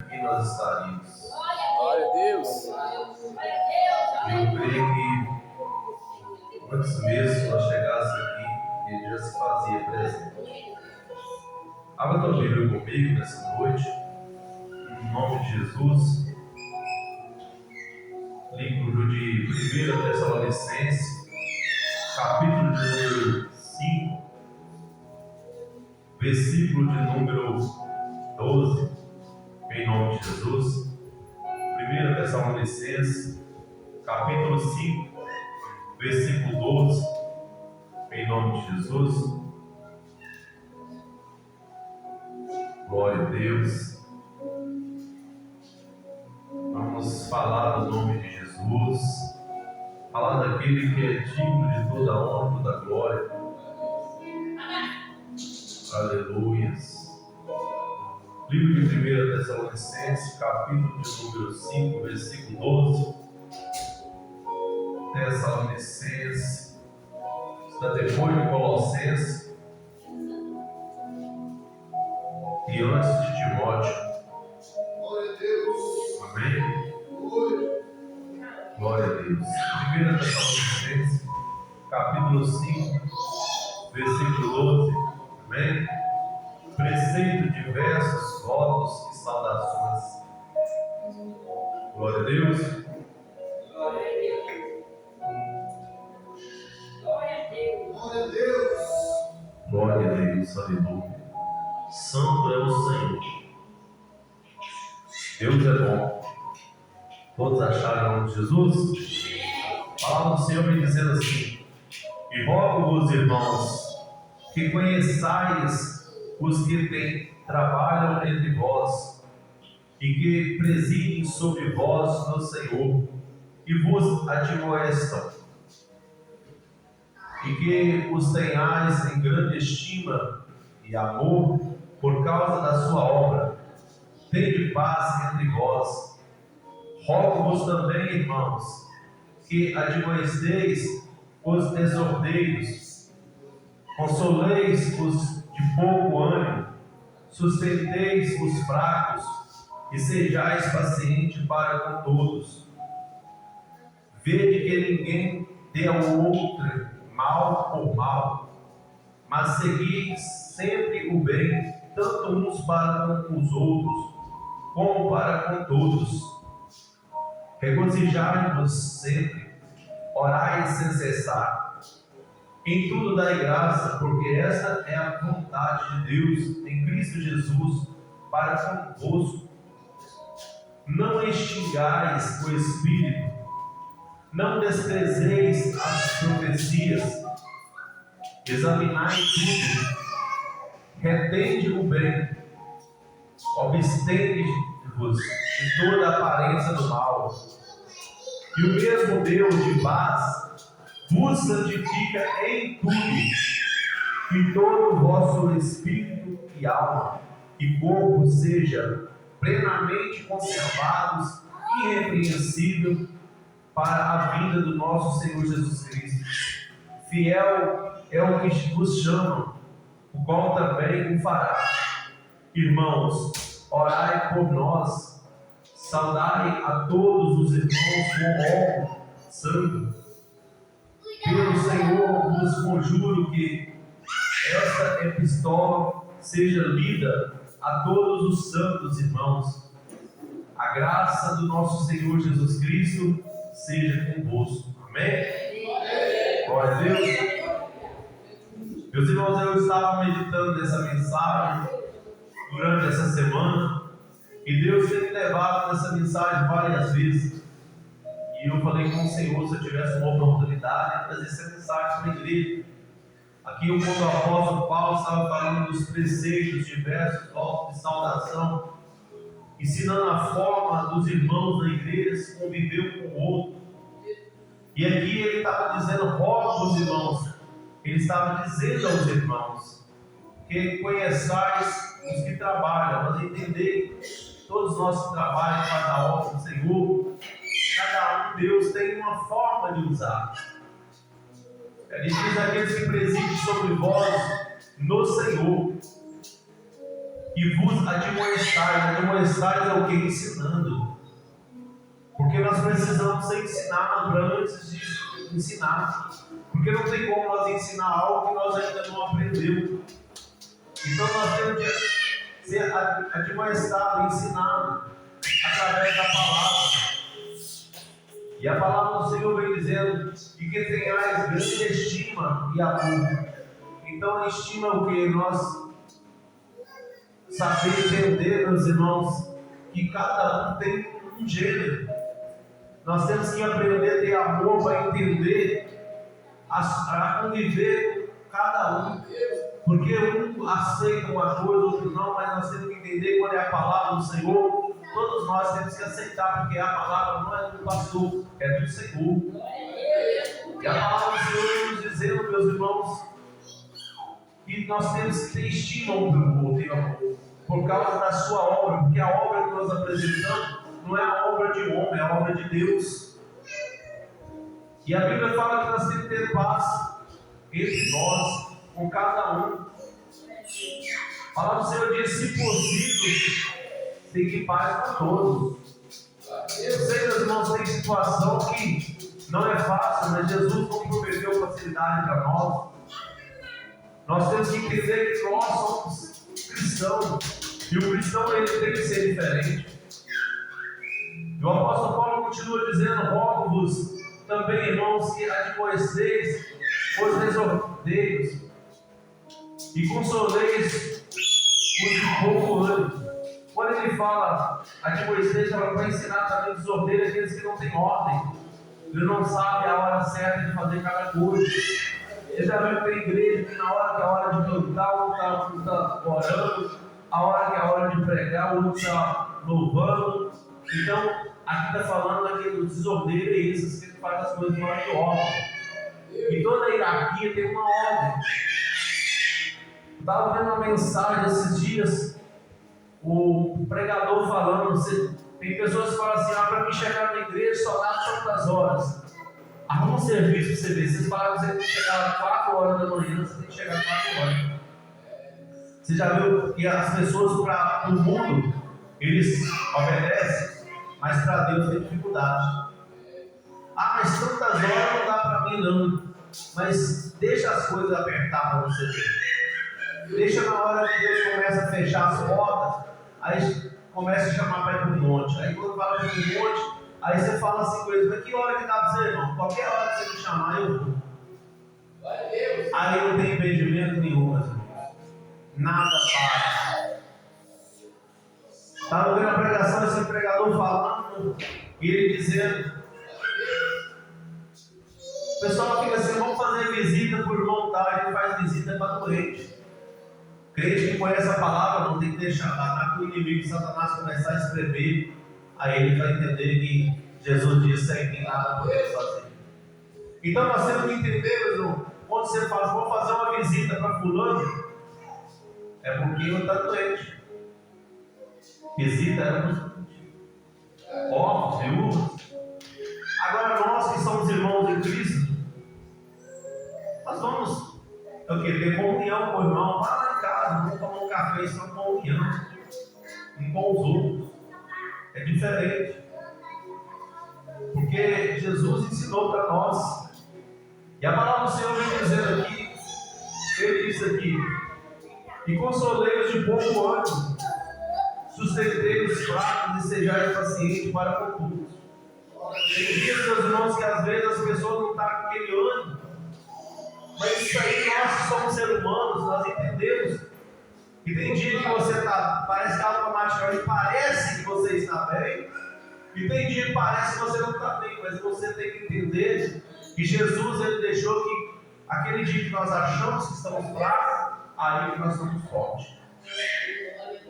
aqui nós estaríamos. Glória a Deus. Eu creio que antes mesmo que nós chegássemos aqui, ele já se fazia presente. Abra tua Bíblia comigo nessa noite, em nome de Jesus. Livro de 1 Tessalonicenses, capítulo de número 5, versículo de número 12, em nome de Jesus. 1 Tessalonicenses, capítulo 5, versículo 12, em nome de Jesus. Glória a Deus. Vamos falar do nome de Jesus, falar daquele que é digno de toda a honra, toda a glória. Aleluias. Livro de 1 Tessalonicenses, capítulo de número 5, versículo 12. Tessalonicenses, está depois de Colossenses e antes de Timóteo. Glória a Deus. Amém? Glória a Deus. 1 Tessalonicenses, capítulo 5, versículo 12. Amém? Preceito de versos, votos e saudações. Glória a Deus. Glória a Deus. Glória a Deus. Aleluia. Santo é o Senhor. Deus é bom. Todos acharam o nome de Jesus? A palavra do Senhor vem dizendo assim: e rogo-vos, irmãos, que conheçais os que trabalham entre vós e que presidem sobre vós no Senhor e vos admoestam, e que os tenhais em grande estima e amor por causa da sua obra. Tende paz entre vós. Rogo-vos também, irmãos, que admoesteis os desordeiros, consoleis os de pouco ânimo, sustenteis os fracos e sejais pacientes para com todos. Vede que ninguém dê ao outro mal por mal, mas segui sempre o bem, tanto uns para com os outros, como para com todos. Regozijai-vos sempre, orai sem cessar. Em tudo dai graça, porque esta é a vontade de Deus em Cristo Jesus para convosco. Não extingais o Espírito, não desprezeis as profecias, examinai tudo, retende o bem, abstende-vos de toda aparência do mal, e o mesmo Deus de paz vos santifica em tudo, e todo o vosso espírito e alma e corpo seja plenamente conservados, irrepreensível, para a vinda do nosso Senhor Jesus Cristo. Fiel é o que vos chama, o qual também o fará. Irmãos, orai por nós, saudai a todos os irmãos com óleo santo. Pelo Senhor vos conjuro que esta epístola seja lida a todos os santos irmãos. A graça do nosso Senhor Jesus Cristo seja convosco. Amém? Glória a Deus. Meus irmãos, eu estava meditando nessa mensagem durante essa semana e Deus tem me levado nessa mensagem várias vezes. E eu falei com o Senhor, se eu tivesse uma oportunidade de trazer essa mensagem para a igreja. Aqui, quando o apóstolo Paulo estava falando dos preceitos diversos, votos de saudação, ensinando a forma dos irmãos da igreja se conviver com o outro. E aqui ele estava dizendo, rogo aos irmãos, ele estava dizendo aos irmãos, que conheçais os que trabalham, mas entender, todos nós que trabalham faz a obra do Senhor, cada um de Deus tem uma forma de usar. Ele diz aqueles que presidem sobre vós no Senhor. e vos admoestais. Admoestais é o que? Ensinando. Porque nós precisamos ser ensinados antes de ensinar. Porque não tem como nós ensinar algo que nós ainda não aprendemos. Então nós temos que ser admoestado, ensinado através da palavra. E a palavra do Senhor vem dizendo que tenhais grande estima e amor. Então a estima é o que? Nós saber entender, meus irmãos, que cada um tem um gênero. Nós temos que aprender a ter amor para entender, a conviver cada um. Porque um aceita uma coisa, outro não, mas nós temos que entender quando é a palavra do Senhor. Todos nós temos que aceitar, porque a palavra não é do pastor, é do Senhor. E a palavra do Senhor vem nos dizendo, meus irmãos, que nós temos que ter estima um pelo outro, por causa da sua obra, porque a obra que nós apresentamos não é a obra de homem, é a obra de Deus. E a Bíblia fala que nós temos que ter paz entre nós, com cada um. A palavra do Senhor diz: se possível, seguir paz com todos. Eu sei, meus irmãos, tem situação que não é fácil, mas Jesus não prometeu facilidade para nós. Nós temos que entender que nós somos cristãos, e o cristão ele tem que ser diferente. E o apóstolo Paulo continua dizendo: rogo-vos também, irmãos, que admoesteis os desordeiros e consoleis os de pouco ânimo. Quando ele fala admoesteis, ela vai ensinar também os desordeiros, aqueles que não têm ordem. Ele não sabe a hora certa de fazer cada coisa. Ele já viu que tem igreja que na hora que é a hora de cantar, o outro está orando, a hora que é a hora de pregar, o outro está louvando. Então, aqui está falando daquele desordeiro, é esses que fazem as coisas fora de ordem. E toda hierarquia tem uma ordem. Estava vendo uma mensagem esses dias, o pregador falando, tem pessoas que falam assim: para me chegar na igreja só dá tantas horas. Arruma um serviço para você ver. Vocês falaram que você tem que chegar às 4 horas da manhã, você tem que chegar às 4 horas. Você já viu que as pessoas para o mundo, eles obedecem, mas para Deus tem dificuldade. Mas tantas horas não dá para mim não. Mas deixa as coisas apertar para você ver. Deixa na hora que Deus começa a fechar as portas, aí começa a chamar para ir para o monte. Aí quando fala para ir para o monte, aí você fala assim com eles: mas que hora que dá para você, irmão? Qualquer hora que você me chamar, eu vou. Aí não tem impedimento nenhum, meus irmãos. Nada para. Estava vendo a pregação, esse pregador falando, e ele dizendo: o pessoal fica assim, vamos fazer visita por vontade, ele faz visita para doente. Crente que conhece a palavra não tem que deixar lá que o inimigo de Satanás começar a escrever, aí ele vai entender que Jesus disse aí tem nada para poder fazer. Então nós temos que entender, meu irmão, quando você fala, vou fazer uma visita para fulano, é porque ele está doente. Visita é órfãos, viúvas. Agora nós que somos irmãos em Cristo, nós vamos ter comunhão com o irmão. Vai lá em casa, vamos tomar um café, isso é uma comunhão um com os outros. É diferente. Porque Jesus ensinou para nós. E a palavra do Senhor vem dizendo aqui, ele disse aqui: e consolei-os de pouco ânimo, sustentei os fracos e sejais pacientes para com todos. Tem dias, meus irmãos, que às vezes as pessoas não estão com aquele ânimo, mas isso aí nós que somos seres humanos, nós entendemos. E tem dia que você está, parece que automaticamente parece que você está bem, e tem dia que parece que você não está bem, mas você tem que entender que Jesus ele deixou que aquele dia que nós achamos que estamos fracos, aí que nós estamos fortes.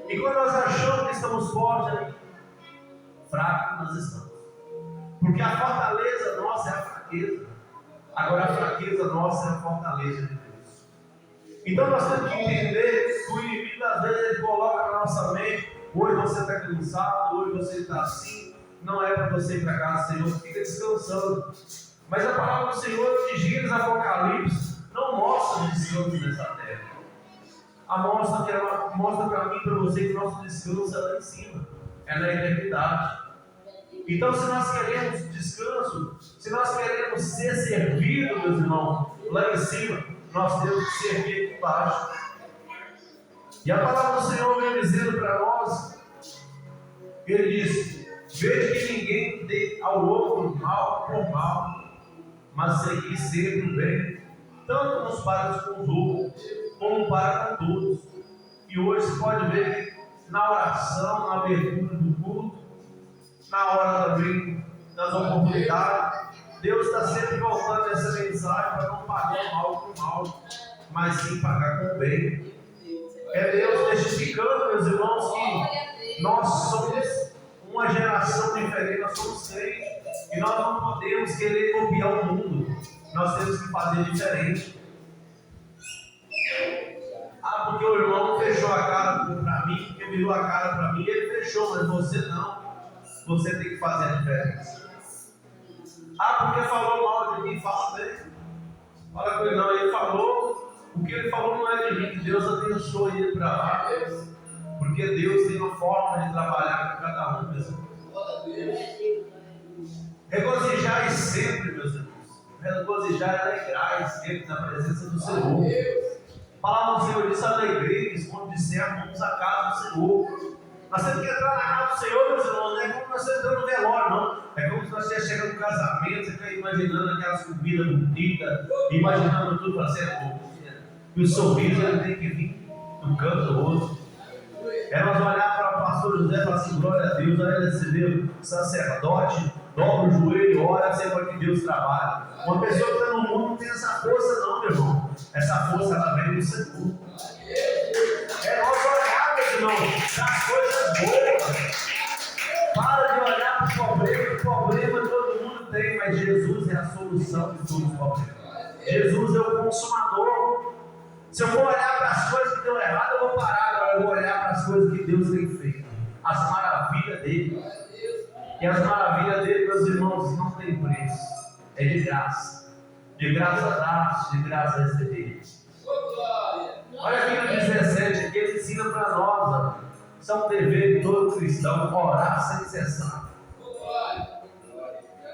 E quando nós achamos que estamos fortes, aí fracos nós estamos. Porque a fortaleza nossa é a fraqueza. Agora a fraqueza nossa é a fortaleza de Deus. Então nós temos que entender que o inimigo às vezes ele coloca na nossa mente: hoje você está cansado, hoje você está assim, não é para você ir para casa, Senhor, fica descansando. Mas a palavra do Senhor de Gênesis Apocalipse não mostra descanso nessa terra. mostra para mim e para você que nosso descanso é lá em cima, é na eternidade. Então, se nós queremos descanso, se nós queremos ser servidos, meus irmãos, lá em cima, nós temos que servir aqui embaixo. E a palavra do Senhor vem dizendo para nós, Ele diz: veja que ninguém dê ao outro mal por mal, mas seguir sempre o bem, tanto nos para com os outros, como para com todos. E hoje você pode ver que na oração, na abertura do culto, na hora também das oportunidades, Deus está sempre voltando essa mensagem para não pagar mal com mal, mas sim pagar com o bem. É Deus testificando, meus irmãos, que nós somos uma geração diferente, nós somos crentes, e nós não podemos querer copiar o mundo, nós temos que fazer diferente. Porque o irmão fechou a cara para mim, porque virou a cara para mim, ele fechou, mas você não. Você tem que fazer a diferença. Porque falou mal de mim, fala bem. Fala com ele, não, ele falou, o que ele falou não é de mim, que Deus abençoe ele para lá. Porque Deus tem uma forma de trabalhar com cada um, meus irmãos. Regozijai sempre, meus irmãos. Regozijai e alegrai sempre na presença do Senhor. A palavra do Senhor diz: alegreis quando dissermos vamos à casa do Senhor. Nós temos que entrar na casa do Senhor, meus irmãos. Não é como nós estamos entrando no velório, não. É como se nós estivéssemos chegando no casamento, você está imaginando aquelas comidas bonitas, imaginando tudo para ser bom. E o sorriso ele tem que vir do canto do rosto. É nós olhar para o pastor José e falar assim: glória a Deus, olha esse meu sacerdote, dobra o joelho, ora sempre para que Deus trabalhe. Uma pessoa que está no mundo não tem essa força, não, meu irmão. Essa força ela vem do Senhor. É nós olhar, meu irmão, das coisas boas. Para de olhar para o problema todo mundo tem, mas Jesus é a solução de todos os problemas. Jesus é o consumador. Se eu for olhar para as coisas que deu errado, eu vou parar. Agora eu vou olhar para as coisas que Deus tem feito, as maravilhas dele. E as maravilhas dele, meus irmãos, não tem preço. É de graça. De graça dá, de graça receber. Olha aqui no 17, que ele ensina para nós. Isso é um dever de todo cristão: orar sem cessar.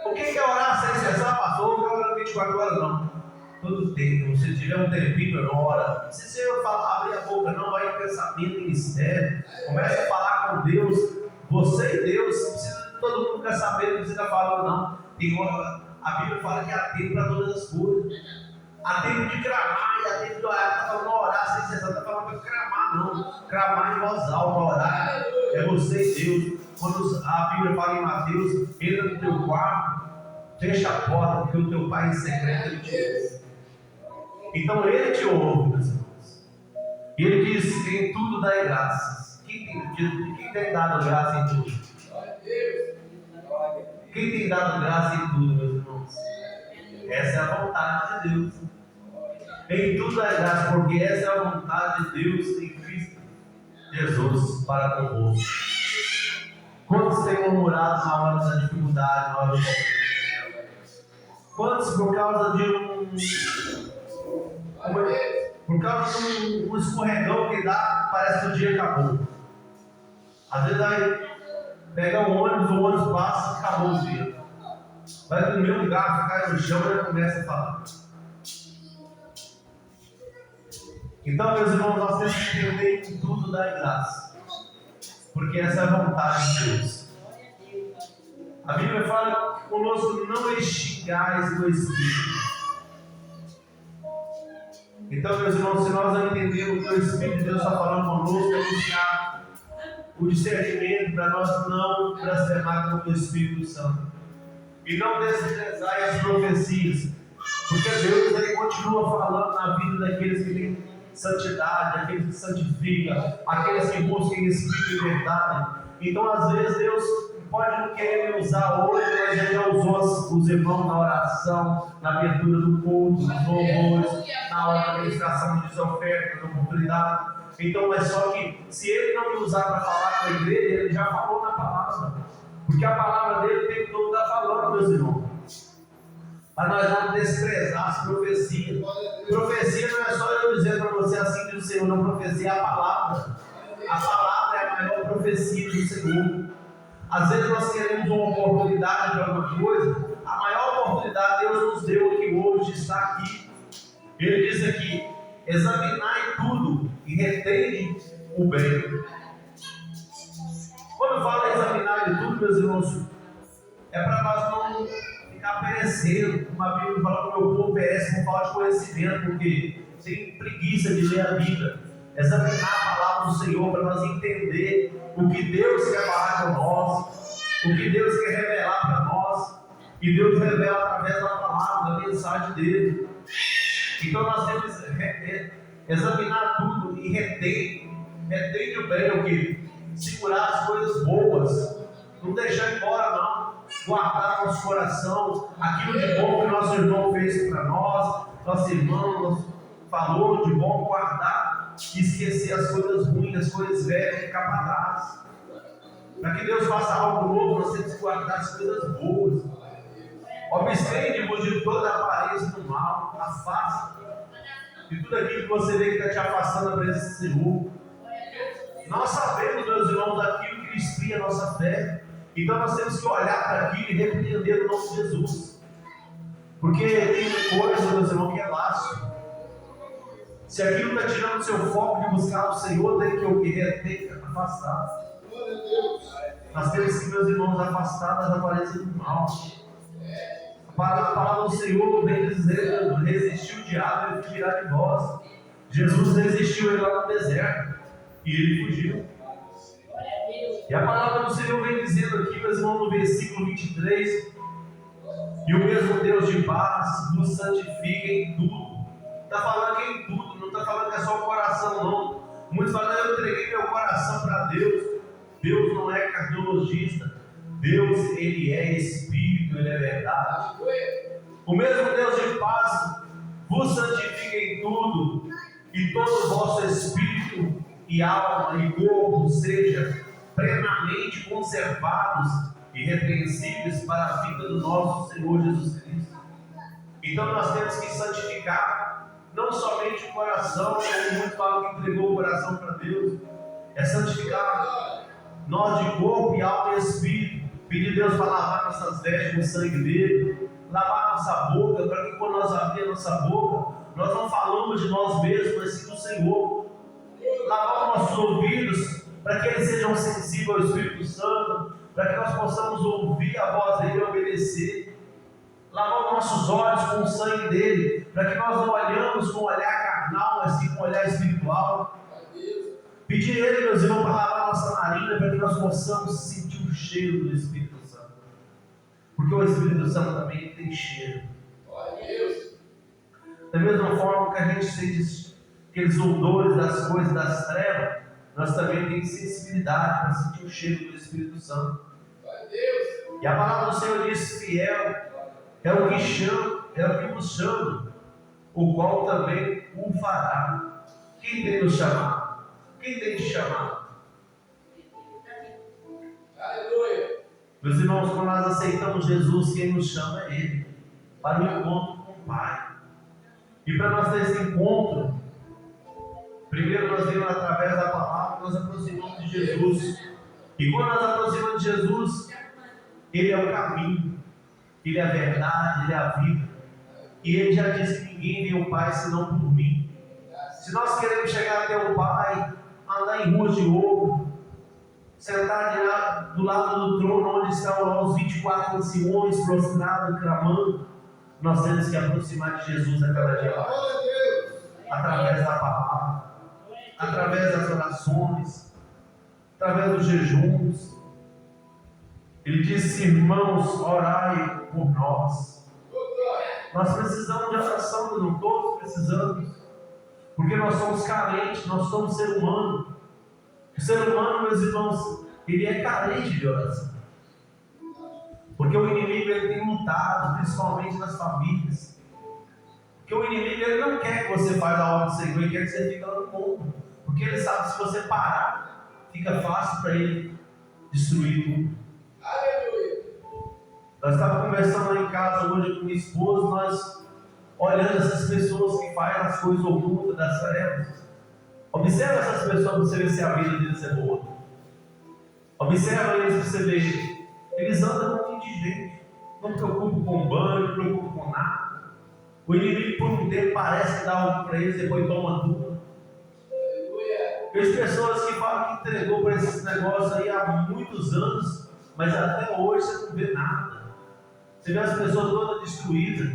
O que é orar sem cessar, pastor? Não é orar 24 horas, não. Todo tempo. Se tiver um tempinho, ora. Não precisa eu falar, abrir a boca, não. Vai em pensamento, em mistério. Comece a falar com Deus. Você e Deus. Não precisa todo mundo ficar sabendo o que você está falando, não. Tem hora, a Bíblia fala que há tempo para todas as coisas. Há tempo de clamar e há tempo de orar. Não está falando orar sem cessar, não está falando para clamar, não. Clamar em voz alta, orar. É você e Deus. Quando a Bíblia fala em Mateus: entra no teu quarto, fecha a porta, porque o teu Pai em secreto ele te ouve. Então ele te ouve, meus irmãos. E ele diz: em tudo dai graças. Quem tem dado graça em tudo? Quem tem dado graça em tudo, meus irmãos? Essa é a vontade de Deus. Em tudo dai graça, porque essa é a vontade de Deus em Cristo Jesus para convosco. Quantos têm murmurado na hora da dificuldade, na hora do problema? Quantos por causa de um escorregão que dá, parece que o dia acabou. Às vezes vai pegar um ônibus, o ônibus passa, acabou o dia. Vai comer um garfo, cai no chão e já começa a falar. Então, meus irmãos, nós temos que entender que tudo dá graça, porque essa é a vontade de Deus. A Bíblia fala conosco: não extingais o Espírito. Então, meus irmãos, se nós não entendemos que o Espírito de Deus está falando conosco, é buscar o discernimento para nós não blasfemar contra o Espírito Santo e não desprezar as profecias, porque Deus ele continua falando na vida daqueles que têm santidade, aqueles que santificam, aqueles que buscam Espírito e verdade. Então, às vezes, Deus pode não querer me usar hoje, mas Ele já usou os irmãos na oração, na abertura do culto, nos louvores, na hora da ministração de ofertas, da oportunidade. Então, mas só que se Ele não me usar para falar com a igreja, Ele já falou na palavra, porque a palavra dele tem que todo estar falando, meus irmãos. para nós não desprezar as profecias. Profecia não é só eu dizer para você assim diz o Senhor, não, profecia é a palavra. A palavra é a maior profecia do Senhor. Às vezes nós queremos uma oportunidade de alguma coisa, a maior oportunidade Deus nos deu aqui hoje, está aqui. Ele diz aqui, examinai tudo e retende o bem. Quando fala examinar de tudo, meus irmãos, é para nós não ficar perecendo. Uma Bíblia fala que o meu povo perece por falta de conhecimento, porque tem preguiça de ler a Bíblia. Examinar a palavra do Senhor para nós entender o que Deus quer falar com nós, o que Deus quer revelar para nós, e Deus revela através da palavra, da mensagem dele. Então nós temos que examinar tudo e retém o bem, o que? Segurar as coisas boas, não deixar embora não, guardar no nosso coração aquilo de bom que nosso irmão fez para nós, nosso irmão nos falou de bom, guardar e esquecer as coisas ruins, as coisas velhas, ficar para trás. Para que Deus faça algo novo, nós temos que guardar as coisas boas. Abstende-vos de toda a aparência do mal, afasta de tudo aquilo que você vê que está te afastando da presença do Senhor. Nós sabemos, meus irmãos, aquilo que esfria a nossa fé. Então nós temos que olhar para aquilo e repreender o nome de Jesus. Porque tem coisa, meus irmãos, que é laço. Se aquilo está tirando o seu foco de buscar o Senhor, tem que afastar. Nós temos que, meus irmãos, afastar das aparências do mal. A palavra do Senhor vem dizendo: resistiu o diabo, ele fugirá de vós. Jesus resistiu ele lá no deserto e ele fugiu. E a palavra do Senhor vem dizendo aqui, meus irmãos, no versículo 23: e o mesmo Deus de paz nos santifica em tudo. Está falando que é em tudo, não está falando que é só o coração, não. Muitos falam: eu entreguei meu coração para Deus. Deus não é cardiologista. Deus, Ele é Espírito, Ele é verdade. O mesmo Deus de paz vos santifica em tudo, e todo o vosso espírito e alma e corpo seja plenamente conservados e irrepreensíveis para a vida do nosso Senhor Jesus Cristo. Então nós temos que santificar não somente o coração, como muitos falam que entregou o coração para Deus, é santificar nós de corpo e alma e espírito. Pedir a Deus para lavar nossas vestes com o sangue dele, lavar nossa boca, para que quando nós abrirmos a nossa boca, nós não falamos de nós mesmos, mas sim do Senhor. Lavar nossos ouvidos, para que eles sejam sensíveis ao Espírito Santo, para que nós possamos ouvir a voz dele e obedecer. Lavar os nossos olhos com o sangue dele, para que nós não olhamos com o olhar carnal, mas sim com o olhar espiritual. Pedir a ele, meus irmãos, para lavar nossa narina, para que nós possamos sentir o cheiro do Espírito Santo. Porque o Espírito Santo também tem cheiro. Da mesma forma que a gente sente aqueles odores das coisas das trevas, nós também temos sensibilidade para sentir o cheiro do Espírito Santo. E a palavra do Senhor diz: fiel é o que chama, é o que vos chama, o qual também o fará. Quem tem nos chamado? Quem tem te chamado? Aleluia. Meus irmãos, quando nós aceitamos Jesus, quem nos chama é Ele, para o encontro com o Pai. E para nós ter esse encontro, primeiro nós vemos através da palavra, nós aproximamos de Jesus. E quando nós aproximamos de Jesus, Ele é o caminho, Ele é a verdade, Ele é a vida. E Ele já disse que ninguém vê o Pai senão por mim. Se nós queremos chegar até o Pai, andar em ruas de ouro, sentar do lado do trono onde estão os 24 anciões prostrados, clamando, nós temos que aproximar de Jesus a cada dia mais. Através da palavra, através das orações, através dos jejuns. Ele disse: irmãos, orai por nós. Nós precisamos de oração, não todos precisamos, porque nós somos carentes, nós somos ser humano. O ser humano, meus irmãos, ele é carente de oração. Porque o inimigo ele tem lutado, principalmente nas famílias. Porque o inimigo ele não quer que você faça a obra do Senhor, ele quer que você fique lá no mundo. Porque ele sabe que se você parar, fica fácil para ele destruir tudo. Aleluia. Nós estávamos conversando lá em casa hoje com minha esposa, nós olhando essas pessoas que fazem as coisas ocultas das trevas. Observa essas pessoas para você ver se a vida deles é boa. Observa eles para você ver. Eles andam com um monte de gente. Não se preocupam com banho, não se preocupam com nada. O inimigo por um tempo parece que dá algo para eles, depois toma tudo. Vejo pessoas que falam que entregou para esses negócios aí há muitos anos, mas até hoje você não vê nada. Você vê as pessoas todas destruídas.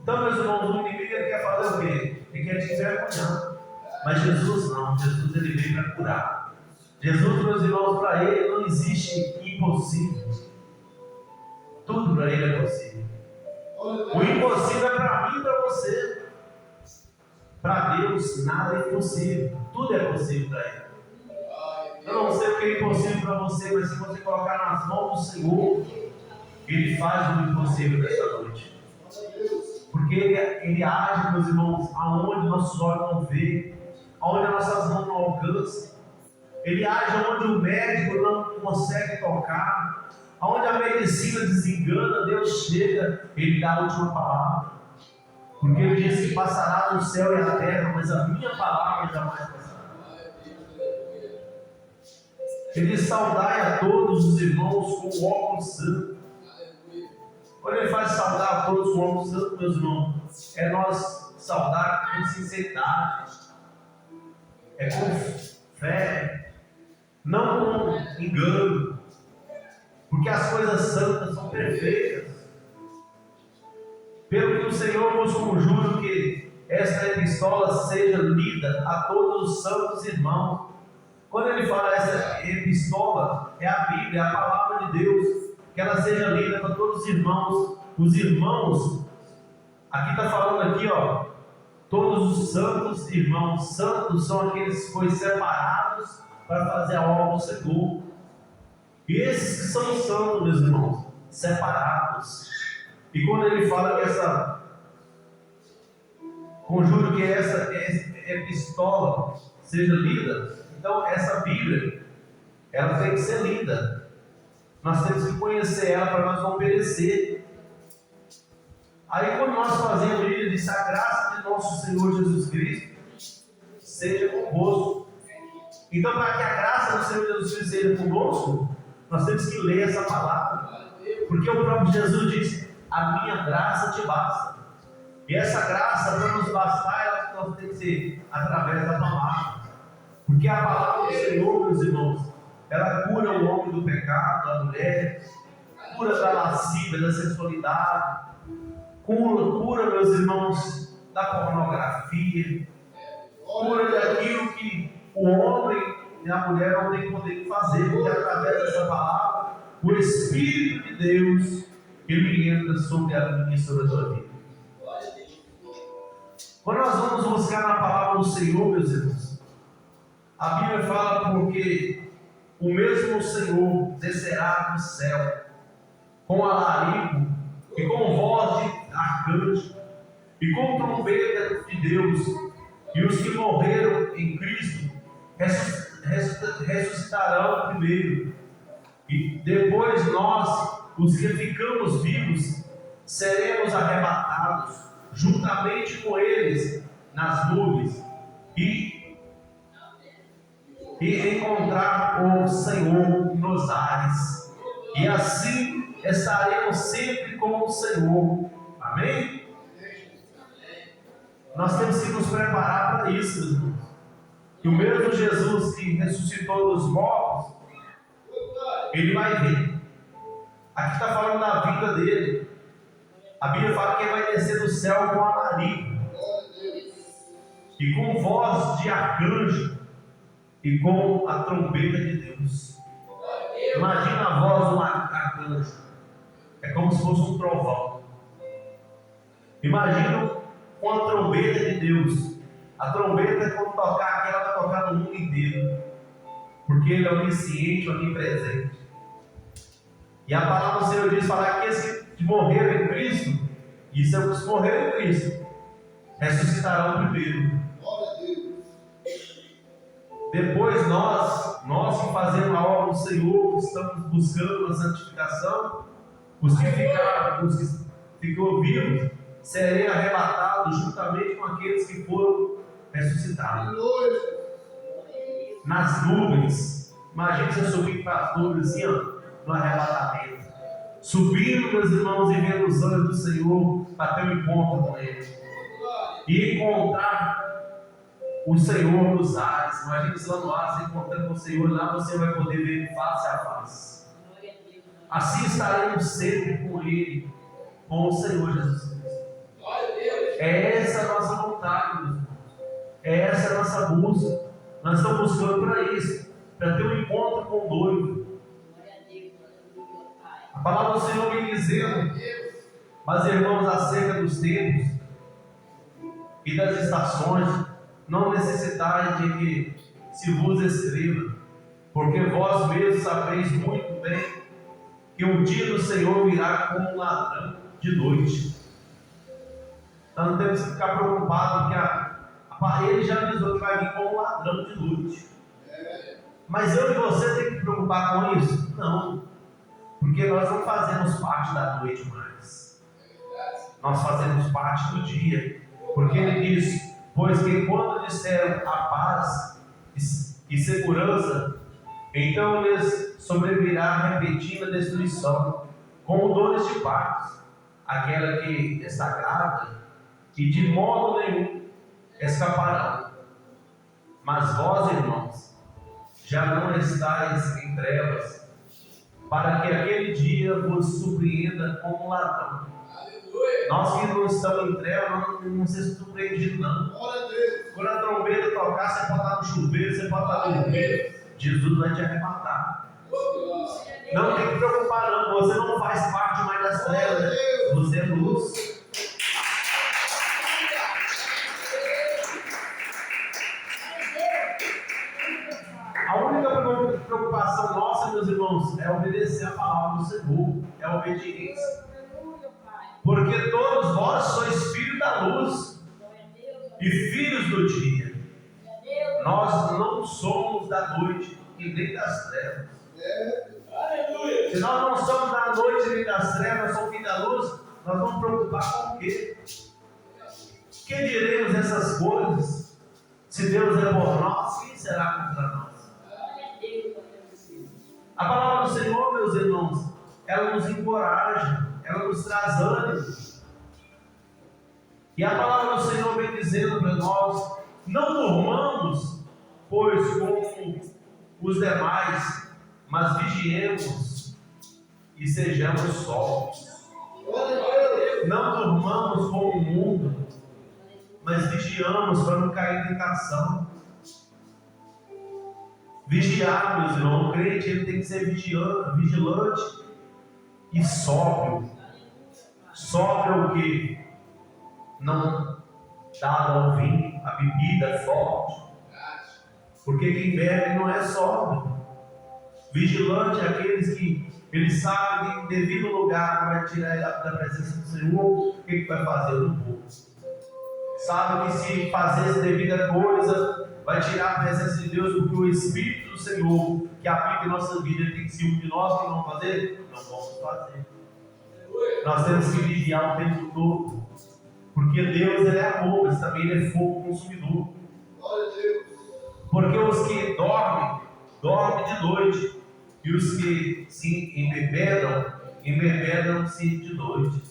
Então, meus irmãos, o inimigo quer fazer o quê? Ele quer te envergonhar. Mas Jesus não. Jesus ele veio para curar. Jesus, meus irmãos, para ele não existe impossível. Tudo para ele é possível. O impossível é para mim e para você. Para Deus, nada é impossível. Tudo é possível para ele. Eu não sei o que é impossível para você, mas se você colocar nas mãos do Senhor, Ele faz o impossível nessa noite. Porque ele age, meus irmãos, aonde nossos olhos não vê, aonde as nossas mãos não alcançam. Ele age aonde o médico não consegue tocar, aonde a medicina desengana, Deus chega, Ele dá a última palavra. Porque Ele diz que passará no céu e a terra, mas a minha palavra jamais passará. Ele diz: saudai a todos os irmãos com o óculos santo. Quando Ele faz saudar a todos com o óculos santo, meus irmãos, é nós saudar com sinceridade, é com fé, não com engano, porque as coisas santas são perfeitas. Pelo que o Senhor nos conjura que esta epístola seja lida a todos os santos irmãos. Quando ele fala essa epístola, é a Bíblia, é a palavra de Deus, que ela seja lida para todos os irmãos. Os irmãos, aqui está falando aqui, ó, todos os santos irmãos. Santos são aqueles que foram separados para fazer a obra do Senhor. E esses que são santos, meus irmãos, separados. E quando ele fala que essa, conjuro que essa epístola seja lida, então essa Bíblia, ela tem que ser lida. Nós temos que conhecer ela para nós não perecer. Aí quando nós fazemos isso, ele diz: a graça de nosso Senhor Jesus Cristo seja convosco. Então, para que a graça do Senhor Jesus Cristo seja conosco, nós temos que ler essa palavra. Porque o próprio Jesus disse: a minha graça te basta. E essa graça, para nos bastar, ela tem que ser através da palavra. Porque a palavra do Senhor, meus irmãos, ela cura o homem do pecado, a mulher, cura da lascívia, da sensualidade, cura, meus irmãos, da pornografia, cura daquilo que o homem e a mulher não têm poder de fazer, porque através dessa palavra, o Espírito de Deus, Ele entra sobre a minha e sobre a tua vida. Quando nós vamos buscar na palavra do Senhor, meus irmãos, a Bíblia fala: porque o mesmo Senhor descerá do céu com alarido e com voz de arcanjo e com trombeta de Deus, e os que morreram em Cristo ressuscitarão primeiro, e depois nós, os que ficamos vivos, seremos arrebatados juntamente com eles nas nuvens e encontrar o Senhor nos ares, e assim estaremos sempre com o Senhor. Amém? Nós temos que nos preparar para isso, meus irmãos. Que o mesmo Jesus que ressuscitou dos mortos, Ele vai vir. Aqui está falando da vida dele. A Bíblia fala que Ele vai descer do céu com alarido e com voz de arcanjo e com a trombeta de Deus. Imagina a voz de um arcanjo. É como se fosse um trovão. Imagina com a trombeta de Deus. A trombeta, quando tocar aqui, ela vai tocar no mundo inteiro, porque Ele é onisciente, onipresente. E a palavra do Senhor diz: falar que esses que morreram em Cristo, e se os morreram em Cristo, ressuscitarão primeiro. Depois nós, Nós que fazemos a obra do Senhor, estamos buscando a santificação, os que ficou vivos, serem arrebatados juntamente com aqueles que foram ressuscitados. Nas nuvens. Imagina você subir para as nuvens assim, ó, no arrebatamento. Subindo, meus irmãos, e vendo os anjos do Senhor para ter um encontro com Ele. E encontrar o Senhor nos ares. Imagina se lá no ar, você encontrando com o Senhor, lá você vai poder ver face a face. Assim estaremos sempre com Ele, com o Senhor Jesus Cristo. É essa a nossa vontade, meus irmãos. É essa a nossa busca. Nós estamos buscando para isso, para ter um encontro com o noivo. A palavra do Senhor vem dizendo, mas irmãos, acerca dos tempos e das estações, não necessitais de que se vos escreva, porque vós mesmos sabeis muito bem que o dia do Senhor virá como um ladrão de noite. Nós não temos que ficar preocupados, porque ele já avisou que vai vir como um ladrão de noite. Mas eu e você tem que nos preocupar com isso? Não, porque nós não fazemos parte da noite mais. Nós fazemos parte do dia, porque ele diz: pois que quando disseram a paz e segurança, então lhes sobrevirá repentina destruição, como dores de partos, aquela que está grávida, e de modo nenhum escaparão. Mas vós, irmãos, já não estáis em trevas, para que aquele dia vos surpreenda como um ladrão. Nós que não estamos em trevas, não se surpreende não. Quando a trombeta tocar, você pode estar no chuveiro, você pode estar no meio, Jesus vai te arrebatar. Não tem que preocupar não, você não faz parte mais das trevas, você é luz. A única preocupação nossa, meus irmãos, é obedecer a palavra do Senhor, é a obediência. Porque todos vós sois filhos da luz e filhos do dia. Nós não somos da noite e nem das trevas. Se nós não somos da noite nem das trevas, somos filhos da luz, nós vamos preocupar com o quê? Que diremos essas coisas? Se Deus é por nós, quem será contra nós? A palavra do Senhor, meus irmãos, ela nos encoraja, ela nos traz ânimo. E a palavra do Senhor vem dizendo para nós: não durmamos, pois como os demais, mas vigiemos e sejamos sóbrios. Não durmamos como o mundo, mas vigiamos para não cair em tentação. Vigiar, meus irmãos, o crente ele tem que ser vigilante e sóbrio. Sóbrio é o que? Não dá ao vinho, a bebida forte. Porque quem bebe não é sóbrio. Vigilante é aqueles que ele sabe que em devido lugar vai tirar ele da presença do Senhor. O que vai fazer no povo? Sabe que se fazer essa devida coisa vai tirar a presença de Deus, porque o Espírito do Senhor que aplica em nossa vida tem que ser um de nós. Que vamos fazer? Não vamos fazer. Nós temos que vigiar o tempo todo, porque Deus ele é amor, mas também ele é fogo consumidor. Porque os que dormem de noite, e os que se embebedam-se de noite.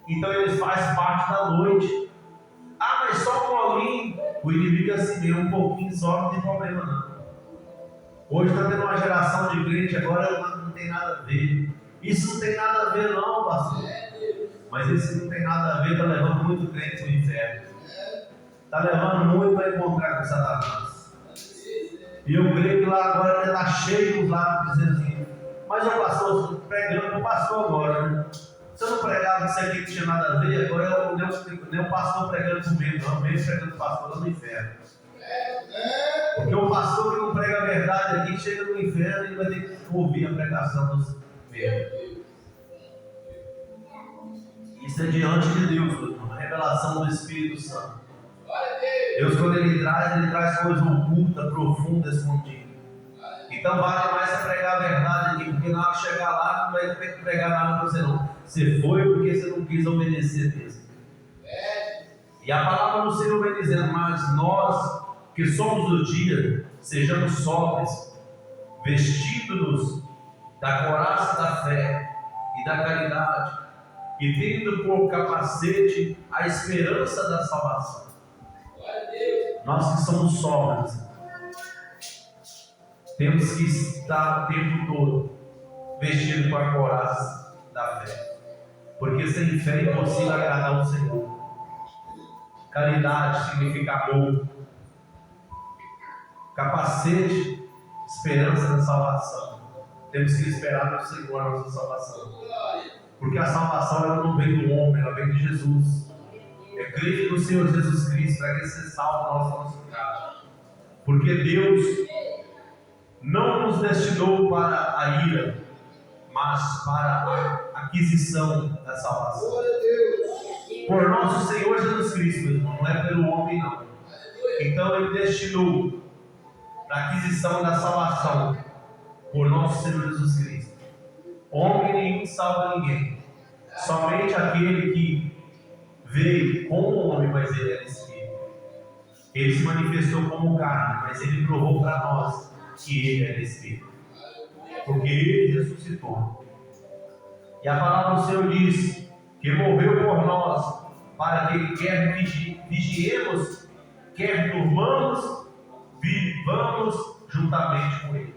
Então eles fazem parte da noite. Ah, mas só um bolinho, o inimigo é assim mesmo, um pouquinho só, não tem problema não. Hoje está tendo uma geração de crente, agora não tem nada a ver. Isso não tem nada a ver não, pastor. Mas isso não tem nada a ver, está levando muito crente para o inferno. Está levando muito para encontrar com Satanás. E eu creio que lá agora está cheio lá dizendo assim: mas o pastor, pregando o pastor agora, né? Se eu não pregava isso aqui que tinha nada a ver, agora nem o pastor pregando comigo, não, mesmo pregando o pastor lá no inferno. Porque o pastor que não prega a verdade aqui chega no inferno e vai ter que ouvir a pregação dos meus. Isso é diante de Deus, a revelação do Espírito Santo. Deus, quando Ele traz coisas ocultas, profundas, escondidas. Então vale mais você pregar a verdade aqui, porque na hora que chegar lá não vai ter que pregar nada para você não. Você foi porque você não quis obedecer mesmo. E a palavra do Senhor vai dizendo, mas nós que somos do dia, sejamos sóbrios, vestidos-nos da couraça da fé e da caridade, e tendo por capacete a esperança da salvação. Nós que somos sóbrios, temos que estar o tempo todo vestido com a couraça da fé, porque sem fé é impossível agradar o Senhor. Caridade significa amor, capacete, esperança da salvação. Temos que esperar no Senhor a nossa salvação, porque a salvação ela não vem do homem, ela vem de Jesus. É crer no Senhor Jesus Cristo para que ser salvo nosso pecado, porque Deus não nos destinou para a ira, mas para a aquisição da salvação. Por nosso Senhor Jesus Cristo, meu irmão, não é pelo homem não. Então Ele destinou para a aquisição da salvação por nosso Senhor Jesus Cristo. Homem nenhum salva ninguém, somente aquele que veio como homem, mas Ele era Espírito. Ele se manifestou como carne, mas Ele provou para nós que Ele era Espírito, porque Ele ressuscitou. E a palavra do Senhor diz que morreu por nós, para que quer vigiemos, quer durmamos, vivamos juntamente com Ele.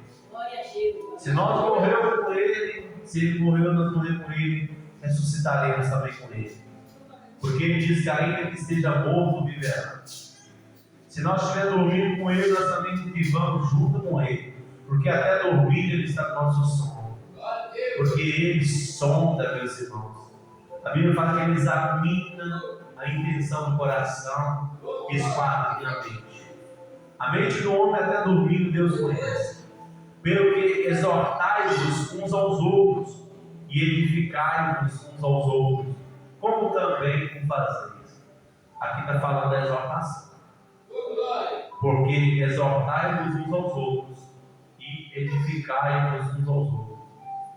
Se nós morremos com Ele, se Ele morreu, nós morremos com Ele, ressuscitaremos também com Ele. Porque Ele diz que ainda que esteja morto, viverá. Se nós estivermos dormindo com Ele, nós também vivamos junto com Ele. Porque até dormir Ele está no nosso sono. Porque Ele sonda, meus irmãos. A Bíblia fala que Ele examina a intenção do coração e esquadrinha a mente. A mente do homem até dormindo Deus conhece. Pelo que exortai-vos uns aos outros e edificai-vos uns aos outros, como também o fazeis. Aqui está falando da exortação. Porque exortai-vos uns aos outros e edificai-vos uns aos outros,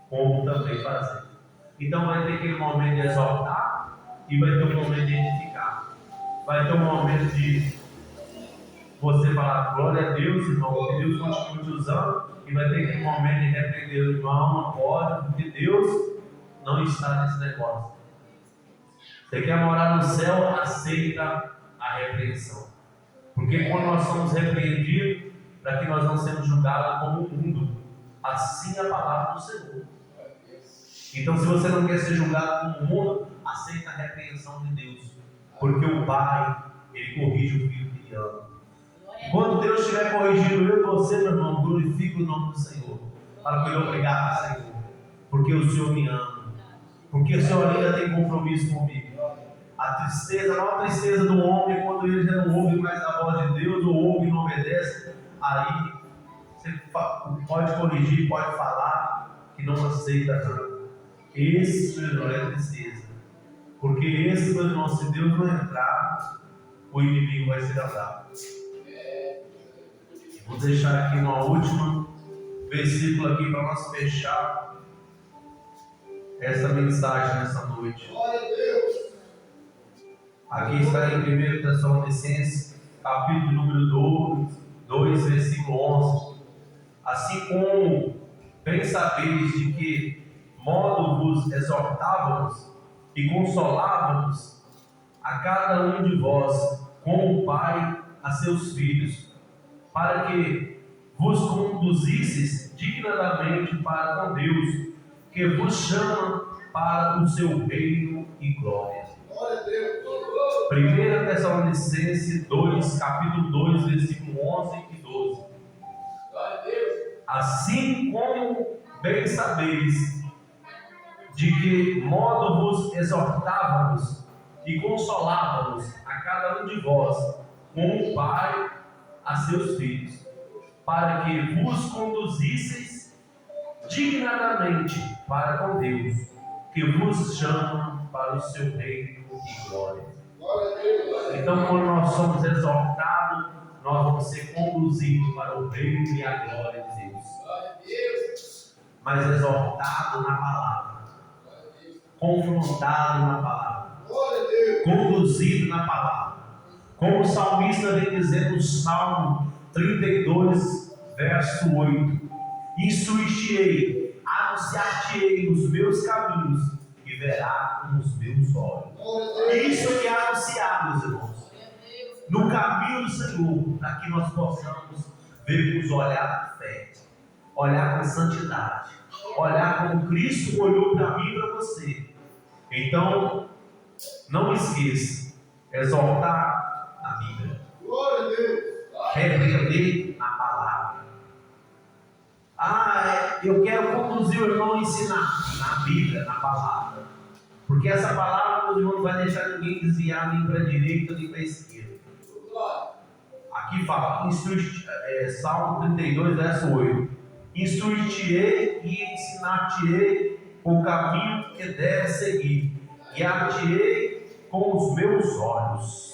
como também fazeis. Então vai ter aquele momento de exortar e vai ter um momento de edificar. Vai ter um momento de você falar glória a Deus, irmão, que Deus continue te usando, e vai ter aquele momento de repreender o irmão, não pode, porque Deus não está nesse negócio. Você quer morar no céu, aceita a repreensão. Porque quando nós somos repreendidos, para que nós não sejamos julgados como o mundo, assim é a palavra do Senhor. Então, se você não quer ser julgado como o mundo, aceita a repreensão de Deus. Porque o Pai, Ele corrige o filho que Ele ama. Quando Deus estiver corrigindo eu e você, meu irmão, glorifique o nome do Senhor. Fala com Ele, obrigado, Senhor, porque o Senhor me ama. Porque o Senhor ainda tem compromisso comigo. A tristeza, a maior tristeza do homem, quando ele já não ouve mais a voz de Deus, ou ouve e não obedece, aí você pode corrigir, pode falar, que não aceita nada. Esse, meu irmão, é tristeza. Porque esse, meu irmão, se Deus não entrar, o inimigo vai ser andado. Vou deixar aqui uma última versículo aqui para nós fechar essa mensagem nessa noite. Aqui está em 1 Tessalonicenses, capítulo número 2, versículo 11. Assim como bem sabeis de que modo vos exortávamos e consolávamos a cada um de vós, como o Pai a seus filhos, para que vos conduzisses dignamente para com Deus, que vos chama para o seu reino e glória. 1 Tessalonicenses 2, capítulo 2, versículo 11 e 12. Assim como bem sabeis de que modo vos exortávamos e consolávamos a cada um de vós, como o Pai a seus filhos, para que vos conduzisseis dignamente para com Deus, que vos chama para o seu reino e glória. Então, quando nós somos exortados, nós vamos ser conduzidos para o reino e a glória de Deus. mas exortado na palavra, confrontado na palavra, conduzido na palavra. Como o salmista vem dizendo no Salmo 32, verso 8: instruir-te-ei, anunciar-te-ei os meus caminhos, e verá com os meus olhos. Isso que é anunciar, meus irmãos, no caminho do Senhor, para que nós possamos ver com os olhos da fé, olhar com santidade, olhar como Cristo olhou para mim e para você. Então, não esqueça, exortar a Bíblia, repreender a palavra. Eu quero conduzir o irmão a ensinar na Bíblia, na palavra, porque essa palavra, meu irmão, não vai deixar ninguém desviar nem para a direita nem para a esquerda. Aqui fala, Salmo 32, verso 8: instruir-te-ei e ensinar-te-ei o caminho que deves seguir, guiar-te-ei com os meus olhos.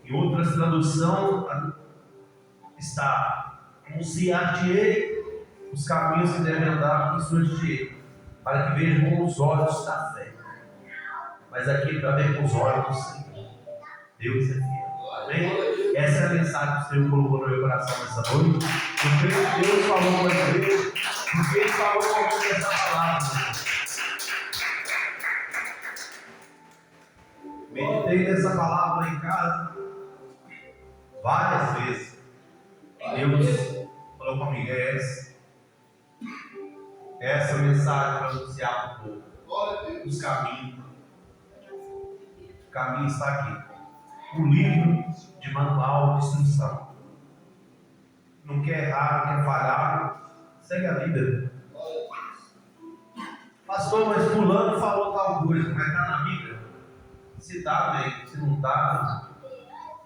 Em outras traduções está: anunciar-te-ei os caminhos que devem andar, instruir-te-ei, para que veja com os olhos da fé. Mas aqui para ver com os olhos do Senhor. Deus é fiel. Amém? Essa é a mensagem que o Senhor colocou no meu coração nessa noite. Eu creio que Deus falou com a igreja, porque Ele falou comigo essa palavra. Meditei nessa palavra em casa várias vezes. Deus falou comigo: essa mensagem para anunciar para o povo os caminhos. O caminho está aqui. O livro de manual de instrução. Não quer errar, não quer falhar, segue a vida. Pastor, mas fulano falou tal coisa, mas está na Bíblia? Se está, bem. Se não está,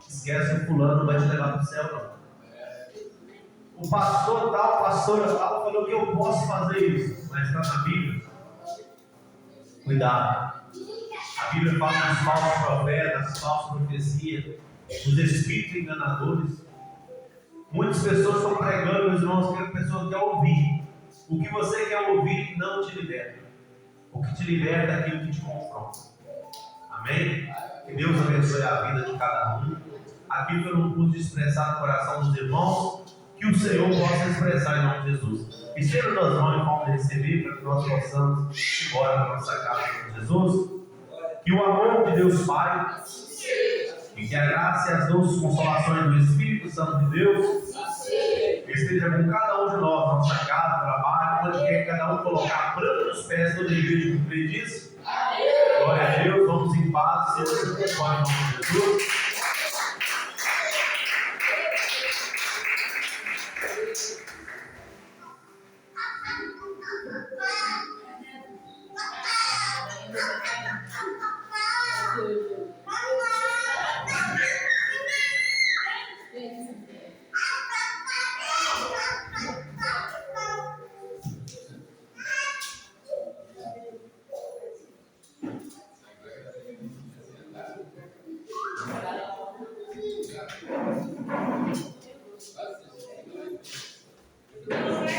esquece, o fulano não vai te levar para o céu, não. O pastor tal, pastora tal, falou que eu posso fazer isso, mas está na Bíblia. Cuidado. A Bíblia fala dos falsos profetas, falsas profecias, dos espíritos enganadores. Muitas pessoas estão pregando, meus irmãos, que a pessoa quer ouvir. O que você quer ouvir não te liberta. O que te liberta é aquilo que te confronta. Amém? Que Deus abençoe a vida de cada um. Aquilo que eu não pude expressar no coração dos irmãos, que o Senhor possa expressar em nome de Jesus. Estenda nas mãos em forma de receber, para que nós possamos ir embora para a nossa casa com Jesus. Que o amor de Deus Pai, e que a graça e as doces consolações do Espírito Santo de Deus esteja com cada um de nós, nossa casa, trabalho, onde quer cada um colocar a planta dos pés do desejo que ele diz. Glória a Deus, vamos em paz, Senhor, em nome de Jesus.